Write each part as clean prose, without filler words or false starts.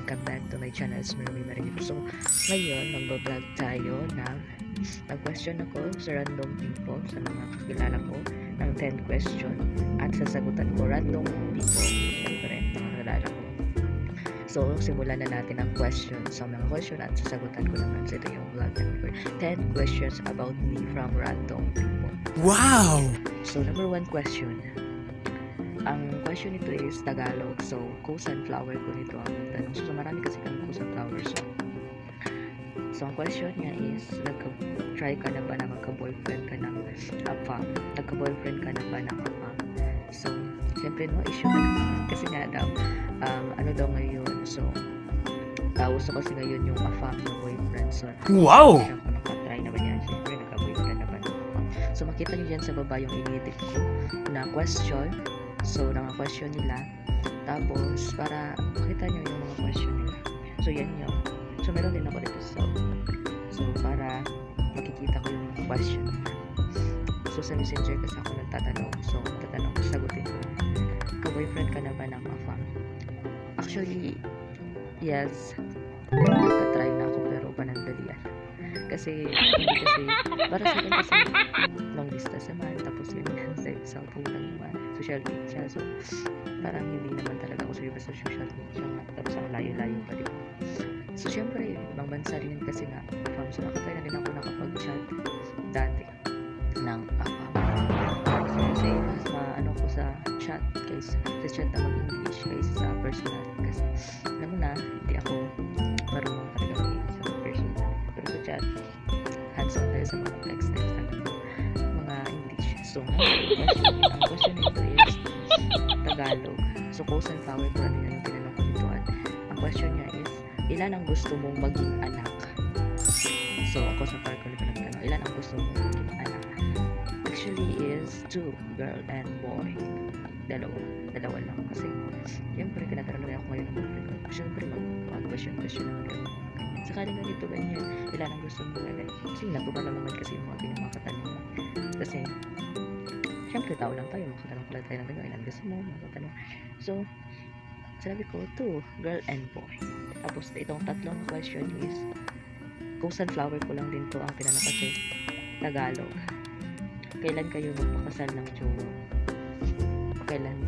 welcome back to my channel, Smurmy Marinero. So, ngayon, mag-vlog tayo ng question ako sa random people, sa mga kakilala ko, ng 10 question, at sasagutan ko random people, syempre, mga kakilala ko. So, simulan na natin ang question sa mga question at sasagutan ko naman. So, ito yung vlog number 10 questions about me from random people. Wow! So, number 1 question. Ang question nito is Tagalog. So, co-sunflower ko nito ang tanong. So, marami kasi kami co-sunflower. So, ang question niya is, nagka-try ka na ba na magka-boyfriend ka ng afam? Nagka-boyfriend ka na ba ng afam? So, syempre no issue na kasi nga daw, ano daw ngayon. So, uso kasi ngayon yung afam na boyfriend. So, Wow! siya kung nakatry na ba niya. Syempre, nagka-boyfriend na ba ng afam? So, makita niyo dyan sa baba yung inedit ko na question. So, question nila. Tapos, para makita nyo yung mga question nila. So, yan yun. So, meron din ako dito. So para makikita ko yung question nila. So, sa messenger kasi ako nagtatanong. So, tatanong, sagutin ko. Ka-boyfriend ka na ba ng afam? Actually, yes. Nagka-try na ako pero panandalian. Kasi, hindi kasi, para sa akin kasi, long distance naman. Tapos yun, sa phone lang naman. Social media. So, parang hindi naman talaga ako seryoso sa social media. Tapos ang layo-layo pa din. So, syempre, ibang bansa rin kasi nga, afam. So, nakatry na din ako nakapag-chat dati ng afam. So, kasi mas maano ko sa chat kaysa sa chat na mag-English kaysa sa personal. Kasi, alam mo na, hindi ako marunong talaga sa personal. Pero sa chat, hands-on tayo sa mga text na mga English. So, ang question nito is Tagalog. So, co-sunflower ko rin yung tinanong ko dito. At ang question niya is, ilan ang gusto mong maging anak? So, co-sunflower ko rin nagtanong, ilan ang gusto mong maging anak? Actually is 2, girl and boy. Dalawa lang. Kasi, siyempre, kinatanong ako ngayon ng boyfriend ko. Siyempre, mag-question naman kami. Sa kanila dito ganyan, ilan ang gusto mong agad? Kasi, natural naman kasi yung mga pinamakatanong. Kasi, siyempre, tao lang tayo. Makatanong pala tayo ng ganyan. Ilan gusto mo? Makatanong. So, sabi ko, 2, girl and boy. Tapos, itong tatlong question is, kung sunflower ko lang din to ang tinanong kasi Tagalog. Kailan kayo magpakasal ng jowa? Kailan?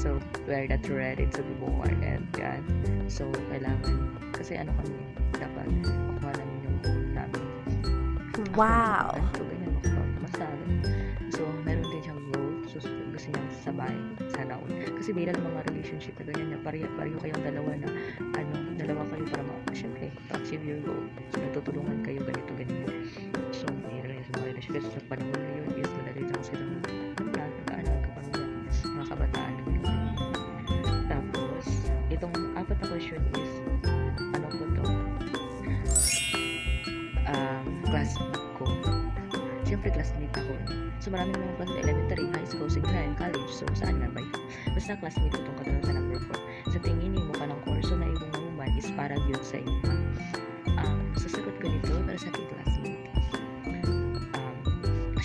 So, we're not ready to be born. And yan. So, kailangan, kasi ano kami, dapat makuha namin yung goal namin. Wow! Ako, ganyan, makapagpamasal. So, meron din siyang goal. So, gusto niyang sabay sana all. Kasi bilang mga relationship na ganyan niya, pareho kayong dalawa na, dalawa kayo para syempre, to-achieve your goal. So, natutulungan kayo ganito. So, may mga relationship. Sa panahon na yun is, madali lang silang nag-aanal ka pa mga kabataan. Tapos, itong apat na question is, ano ko to? Classmate ko. Siyempre, classmate ako. So, marami mga classmate, elementary, high school, secondary, college. So, saan nga ba yun? Basta classmate ko itong katanong sa number 4. Sa tingin mo ka ng kurso na ibang naman is para yun sa inyo. Sasagot ko nito para sa aking classmate.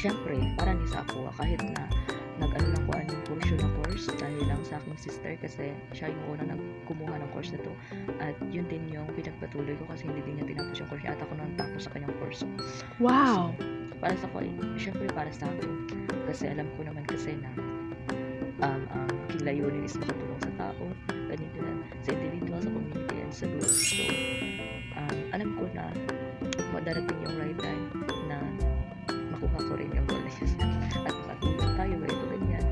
Siyempre, para ni sa ako, kahit na nag-ano lang ko anong portion na course dahil lang sa aking sister kasi siya yung una nagkumuha ng course na to at yun din yung pinagpatuloy ko kasi hindi din niya tinapos yung course niya at ako nang tapos sa kanyang course. Wow! So, para sa ko, syempre para sa akin kasi alam ko naman kasi na aking layunin is makatulong sa tao, ganito na sa individual, sa community and sa group. So, alam ko na madarating yung right time na makuha ko rin yung goal na yun at makatulong tayo ganito ganyan.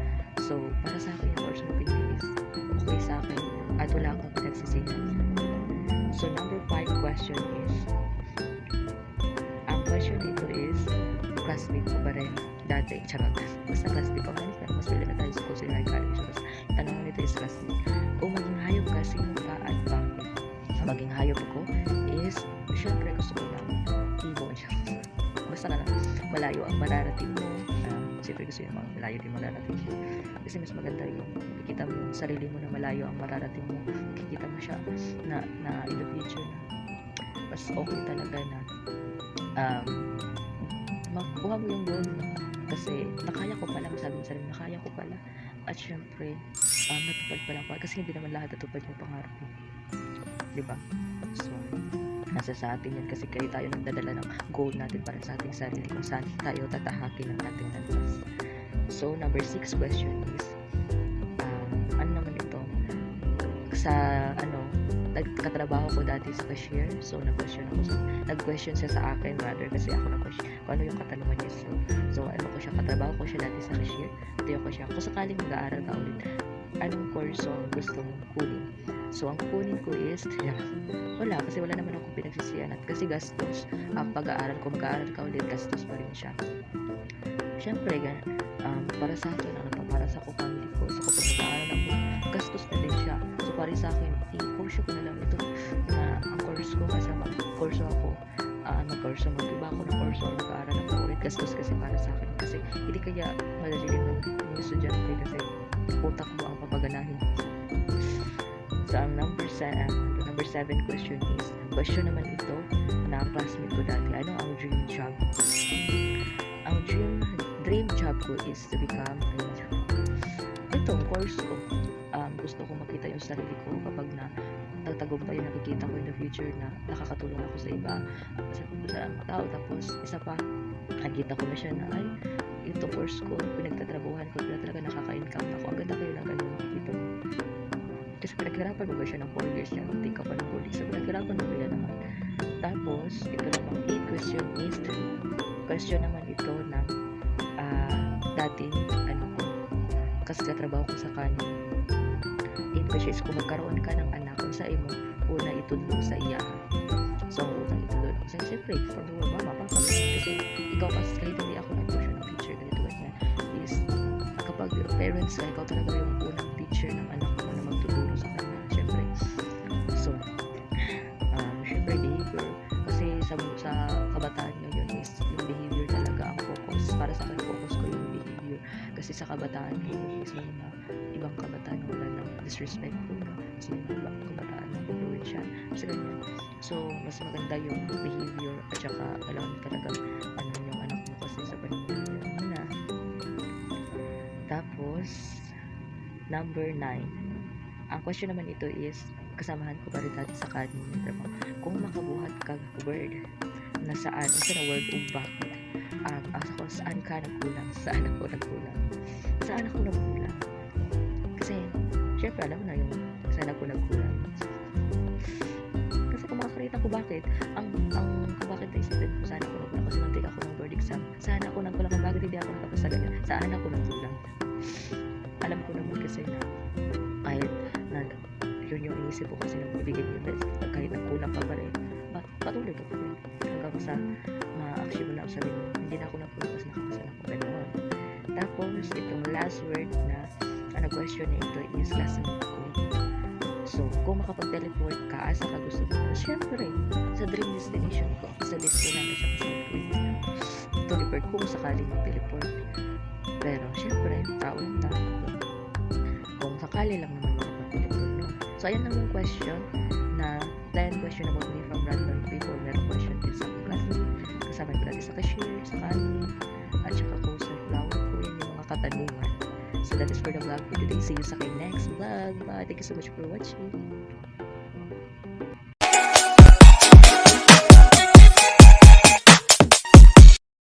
So, para sa akin yung course na pinili is okay sa akin at wala akong pinagsisihan. So, number 5 question is, ang question nito is, classmate ko ba rin dati? Charot. Basta classmate ko ngayon, pero mas pili na tayo sa kung na college. So, tanong nito is classmate. Kung maging hayop ka, sino ka at bakit? Maging hayop ko is, syempre gusto ko lang ibon siya. Basta na lang, malayo ang mararating mo. Siyempre gusto yung malayo din mararating mo. Kasi mas maganda yung makikita mo yung sarili mo na malayo ang mararating mo. Makikita mo siya na in the future na mas okay talaga na makuha mo yung goal mo Kasi nakaya ko pala, sabi ko sa sarili, nakaya ko pala. At syempre, natupad pala ko kasi hindi naman lahat natupad yung pangarap ko. 'Di ba? So, nasa sa atin yan kasi kayo tayo nagdadala ng goal natin para sa ating sarili kung saan tayo tatahakin ng ating landas. So, number 6 question is, ano naman ito? Sa, nagkatrabaho ko dati sa cashier. So, nag-question siya sa akin rather kasi ako nag-question kung ano yung katanungan niya. So, katrabaho ko siya dati sa cashier. Ito ko siya, kung sakaling mag-aaral ka ulit, anong course ang gusto mong kunin? So, ang kunin ko is, wala, kasi wala naman akong pinagsisiyan at kasi gastos. Ang pag-aaral ko, mag-aaral ka ulit, gastos pa rin siya. Siyempre, para sa akin, para sa family ko, so kapag mag-aaral ako, gastos na din siya. So, para sa akin, i-course ko na lang ito na ang course ko, kasi mag-course ako, mag-iba ako ng course or mag-aaral ako ulit, gastos kasi para sa akin. Kasi, hindi kaya madali din ng estudyante kasi utak mo ang papaganahin. So, ang number 7 question is, question naman ito na classmate ko dati, ano ang dream job? Ang dream job ko is to become itong course ko. Gusto ko makita yung sarili ko kapag tatagumpay yung nakikita ko in the future na nakakatulong ako sa iba, sa mga tao. Tapos, isa pa, nakita ko na siya na, ay, ito course ko, pinagtatrabuhan ko, talaga nakaka-income ako. Ang ganda kayo ng ganun, dito. Kasi pinaghirapan mo ba siya ng 4 years niya, hindi ka pa ng 4 years. So, pinaghirapan mo ba yan naman. Tapos, ito namang 8 question is, question naman ito na, dating, kasi katrabaho ko sa kanin. 8 question is, kung magkaroon ka ng anak, kung sa imo, una itulong sa iya. So, ang unang itulong. Kasi, siyempre, from the world, mama, papa, kasi ikaw pa, kahit hindi ako nag-question ng teacher, ganito, ganyan, is, kapag parents ka, ikaw talaga yung unang teacher ng anak mo na magtuturo sa kanya, siyempre. So, siyempre, behavior, kasi sa kabataan ngayon is, yung behavior talaga ang focus. Para sa akin, focus ko yung behavior. Kasi sa kabataan ngayon is, may mga ibang kabataan na wala ng disrespectful na, kasi may mga kabataan na influential, kasi ganyan. So, mas maganda yung behavior at saka alam mo talagang yung anak mo kasi sa paningin mo na. Tapos, number 9. Ang question naman ito is, kasamahan ko ba rin dati sa kanin? Kung makabuhat ka word na saan, isa na word o bakit? Saan ka nagkulang? Saan ako nagkulang? Saan ako nagkulang? Kasi, syempre, alam mo na yung saan ako nagkulang. Kasi kung makakita ko bakit, kung bakit naisipin ko saan ako nagkulang, kasi nag-take ako ng board exam, saan ako nagkulang, kung bakit hindi ako nakapasa ganyan, saan ako nagkulang. Alam ko naman kasi na, kahit na, yun yung inisip ko kasi nang ibigay yung test, kahit nagkulang pa rin, patuloy ko pa rin. Hanggang sa ma-action mo na ako sabihin, hindi na ako nagkulang kasi nakapasa na ako ganoon. Tapos, itong last word na question na ito is classmate ko. So, kung makapag-teleport ka, asa ka gusto mo? Siyempre, sa dream destination ko, sa Disneyland at saka sa Queens. Teleport kung sakaling mag-teleport. Pero, siyempre, tao lang tayo. Kung sakali lang naman makapag-teleport, no? So, ayan lang yung question na 10 question about me from random people. Meron question din sa classmate, kasama ko dati sa cashier, sa kanin, at saka kung sa flower ko, yun yung mga katanungan. So that is for the vlog for today. See you sa next vlog. Bye. Thank you so much for watching.